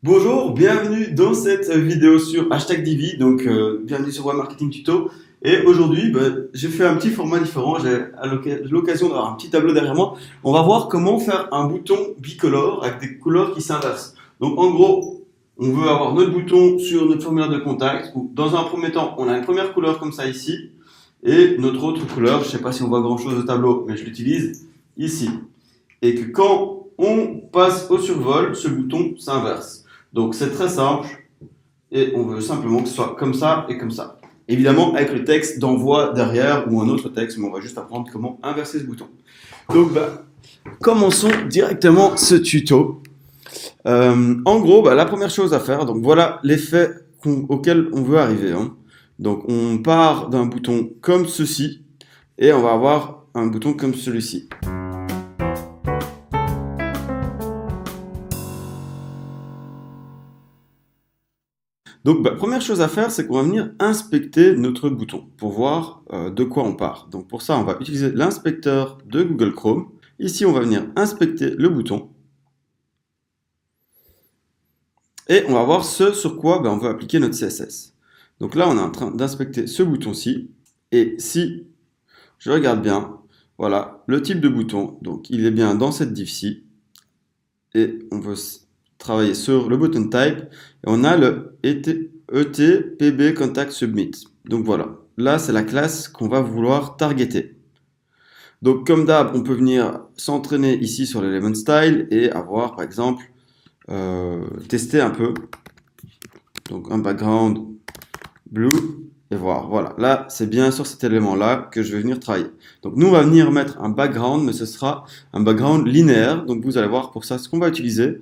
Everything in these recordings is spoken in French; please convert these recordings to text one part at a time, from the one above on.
Bonjour, bienvenue dans cette vidéo sur Divi, bienvenue sur Web Marketing Tuto. Et aujourd'hui, j'ai fait un petit format différent, j'ai l'occasion d'avoir un petit tableau derrière moi. On va voir comment faire un bouton bicolore avec des couleurs qui s'inversent. Donc en gros, on veut avoir notre bouton sur notre formulaire de contact, où dans un premier temps, on a une première couleur comme ça ici, et notre autre couleur, je ne sais pas si on voit grand chose au tableau, mais je l'utilise ici. Et que quand on passe au survol, ce bouton s'inverse. Donc c'est très simple et on veut simplement que ce soit comme ça et comme ça. Évidemment avec le texte d'envoi derrière ou un autre texte, mais on va juste apprendre comment inverser ce bouton. Donc commençons directement ce tuto. En gros, la première chose à faire, donc voilà l'effet auquel on veut arriver. Donc on part d'un bouton comme ceci et on va avoir un bouton comme celui-ci. Donc, première chose à faire, c'est qu'on va venir inspecter notre bouton pour voir de quoi on part. Donc, pour ça, on va utiliser l'inspecteur de Google Chrome. Ici, on va venir inspecter le bouton. Et on va voir ce sur quoi on veut appliquer notre CSS. Donc là, on est en train d'inspecter ce bouton-ci. Et si je regarde bien, voilà, le type de bouton, donc il est bien dans cette div-ci. Et on veut travailler sur le button type. Et on a le ET contact submit. Donc voilà, là c'est la classe qu'on va vouloir targeter. Donc comme d'hab, on peut venir s'entraîner ici sur l'element style et avoir par exemple tester un peu. Donc un background blue et voir. Voilà, là c'est bien sur cet élément là que je vais venir travailler. Donc nous on va venir mettre un background, mais ce sera un background linéaire. Donc vous allez voir pour ça ce qu'on va utiliser,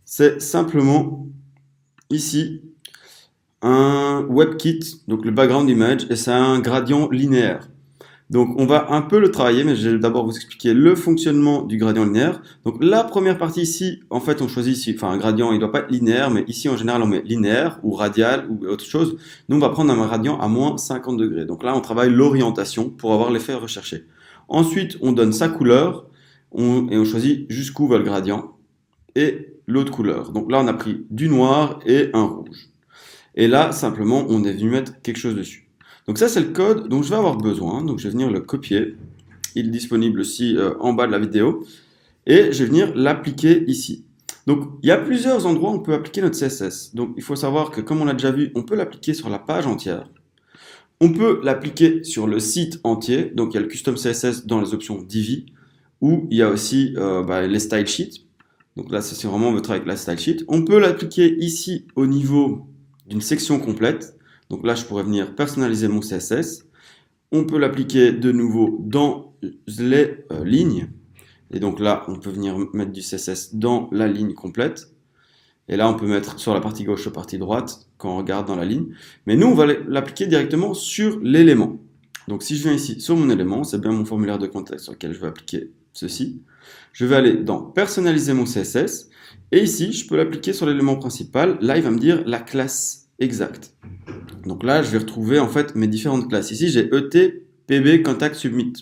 c'est simplement ici un WebKit, donc le background image, et c'est un gradient linéaire. Donc on va un peu le travailler, mais je vais d'abord vous expliquer le fonctionnement du gradient linéaire. Donc la première partie ici, en fait on choisit ici, enfin un gradient il ne doit pas être linéaire, mais ici en général on met linéaire ou radial ou autre chose. Nous on va prendre un gradient à moins 50 degrés. Donc là on travaille l'orientation pour avoir l'effet recherché. Ensuite on donne sa couleur et on choisit jusqu'où va le gradient et l'autre couleur. Donc là on a pris du noir et un rouge. Et là, simplement, on est venu mettre quelque chose dessus. Donc ça, c'est le code dont je vais avoir besoin. Donc je vais venir le copier. Il est disponible aussi en bas de la vidéo. Et je vais venir l'appliquer ici. Donc il y a plusieurs endroits où on peut appliquer notre CSS. Donc il faut savoir que, comme on l'a déjà vu, on peut l'appliquer sur la page entière. On peut l'appliquer sur le site entier. Donc il y a le custom CSS dans les options Divi. Ou il y a aussi les style sheets. Donc là, c'est vraiment on veut travailler avec la style sheet. On peut l'appliquer ici au niveau d'une section complète. Donc là, je pourrais venir personnaliser mon CSS. On peut l'appliquer de nouveau dans les lignes. Et donc là, on peut venir mettre du CSS dans la ligne complète. Et là, on peut mettre sur la partie gauche, la partie droite, quand on regarde dans la ligne. Mais nous, on va l'appliquer directement sur l'élément. Donc si je viens ici sur mon élément, c'est bien mon formulaire de contexte sur lequel je vais appliquer ceci. Je vais aller dans personnaliser mon CSS. Et ici, je peux l'appliquer sur l'élément principal. Là, il va me dire la classe exacte. Donc là, je vais retrouver en fait mes différentes classes. Ici, j'ai ET, contact, submit.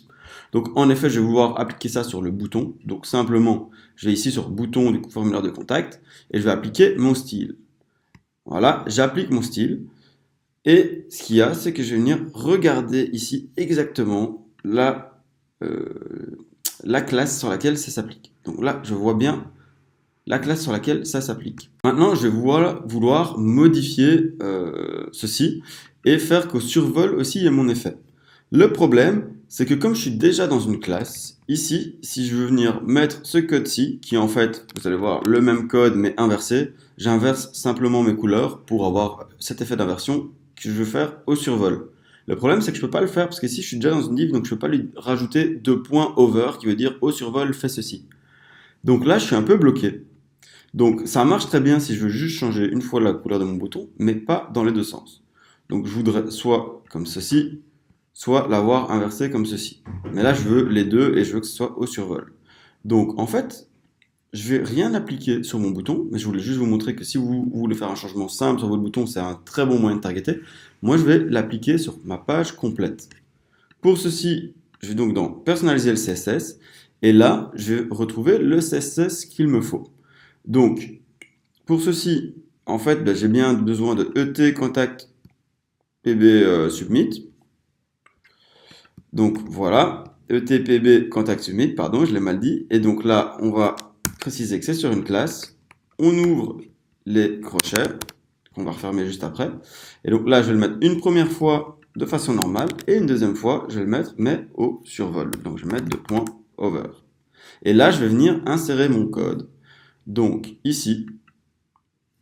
Donc en effet, je vais vouloir appliquer ça sur le bouton. Donc simplement, je vais ici sur bouton du formulaire de contact et je vais appliquer mon style. Voilà, j'applique mon style. Et ce qu'il y a, c'est que je vais venir regarder ici exactement la classe sur laquelle ça s'applique. Donc là, je vois bien la classe sur laquelle ça s'applique. Maintenant, je vais vouloir modifier ceci et faire qu'au survol aussi il y ait mon effet. Le problème, c'est que comme je suis déjà dans une classe, ici, si je veux venir mettre ce code-ci, qui est en fait, vous allez voir, le même code mais inversé, j'inverse simplement mes couleurs pour avoir cet effet d'inversion que je veux faire au survol. Le problème, c'est que je ne peux pas le faire parce que si je suis déjà dans une div, donc je ne peux pas lui rajouter 2 points over qui veut dire au survol, fais ceci. Donc là, je suis un peu bloqué. Donc ça marche très bien si je veux juste changer une fois la couleur de mon bouton, mais pas dans les deux sens. Donc je voudrais soit comme ceci, soit l'avoir inversé comme ceci. Mais là je veux les deux et je veux que ce soit au survol. Donc en fait, je vais rien appliquer sur mon bouton, mais je voulais juste vous montrer que si vous voulez faire un changement simple sur votre bouton, c'est un très bon moyen de targeter. Moi je vais l'appliquer sur ma page complète. Pour ceci, je vais donc dans personnaliser le CSS, et là je vais retrouver le CSS qu'il me faut. Donc, pour ceci, en fait, ben, j'ai bien besoin de ET contact PB submit. Donc voilà, ETPB contact submit, pardon, je l'ai mal dit. Et donc là, on va préciser que c'est sur une classe. On ouvre les crochets, qu'on va refermer juste après. Et donc là, je vais le mettre une première fois de façon normale, et une deuxième fois, je vais le mettre, mais au survol. Donc je vais mettre 2.over. Et là, je vais venir insérer mon code. Donc ici,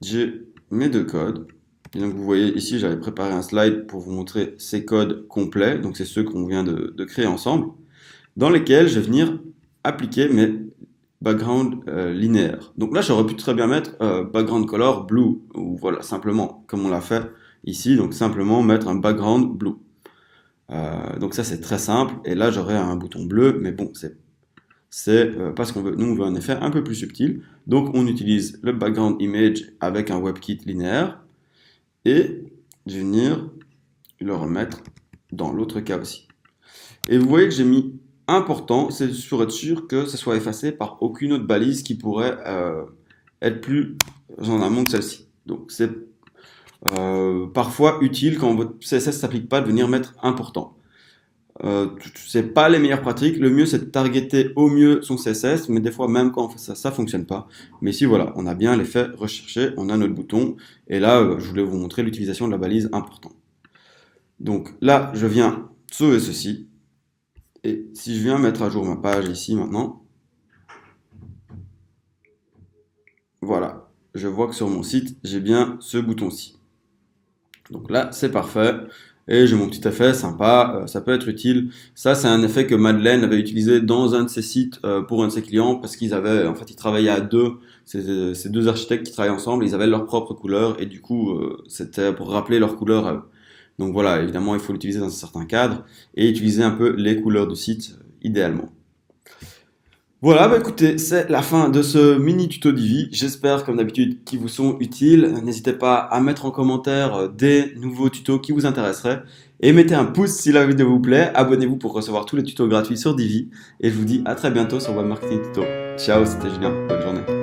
j'ai mes deux codes. Et donc vous voyez ici, j'avais préparé un slide pour vous montrer ces codes complets. Donc c'est ceux qu'on vient de créer ensemble, dans lesquels je vais venir appliquer mes background linéaires. Donc là, j'aurais pu très bien mettre background color blue, ou voilà, simplement, comme on l'a fait ici, donc simplement mettre un background blue. Donc ça, c'est très simple. Et là, j'aurais un bouton bleu, mais bon, c'est parce qu'on veut, nous, on veut un effet un peu plus subtil. Donc on utilise le background image avec un WebKit linéaire. Et je vais venir le remettre dans l'autre cas aussi. Et vous voyez que j'ai mis important, c'est pour être sûr que ça soit effacé par aucune autre balise qui pourrait être plus en amont que celle-ci. Donc c'est parfois utile quand votre CSS ne s'applique pas de venir mettre important. C'est pas les meilleures pratiques. Le mieux c'est de targeter au mieux son CSS, mais des fois même quand on fait ça, ça fonctionne pas. Mais ici voilà, on a bien l'effet recherché, on a notre bouton, et là je voulais vous montrer l'utilisation de la balise important. Donc là je viens sauver ceci, et si je viens mettre à jour ma page ici maintenant, voilà, je vois que sur mon site j'ai bien ce bouton-ci. Donc là c'est parfait. Et j'ai mon petit effet sympa, ça peut être utile. Ça, c'est un effet que Madeleine avait utilisé dans un de ses sites pour un de ses clients parce qu'ils avaient, en fait, ils travaillaient à deux. Ces deux architectes qui travaillent ensemble, ils avaient leurs propres couleurs et du coup, c'était pour rappeler leurs couleurs à eux. Donc voilà, évidemment, il faut l'utiliser dans un certain cadre et utiliser un peu les couleurs du site idéalement. Voilà, bah écoutez, c'est la fin de ce mini tuto Divi. J'espère, comme d'habitude, qu'ils vous sont utiles. N'hésitez pas à mettre en commentaire des nouveaux tutos qui vous intéresseraient. Et mettez un pouce si la vidéo vous plaît. Abonnez-vous pour recevoir tous les tutos gratuits sur Divi. Et je vous dis à très bientôt sur Web Marketing Tuto. Ciao, c'était Julien. Bonne journée.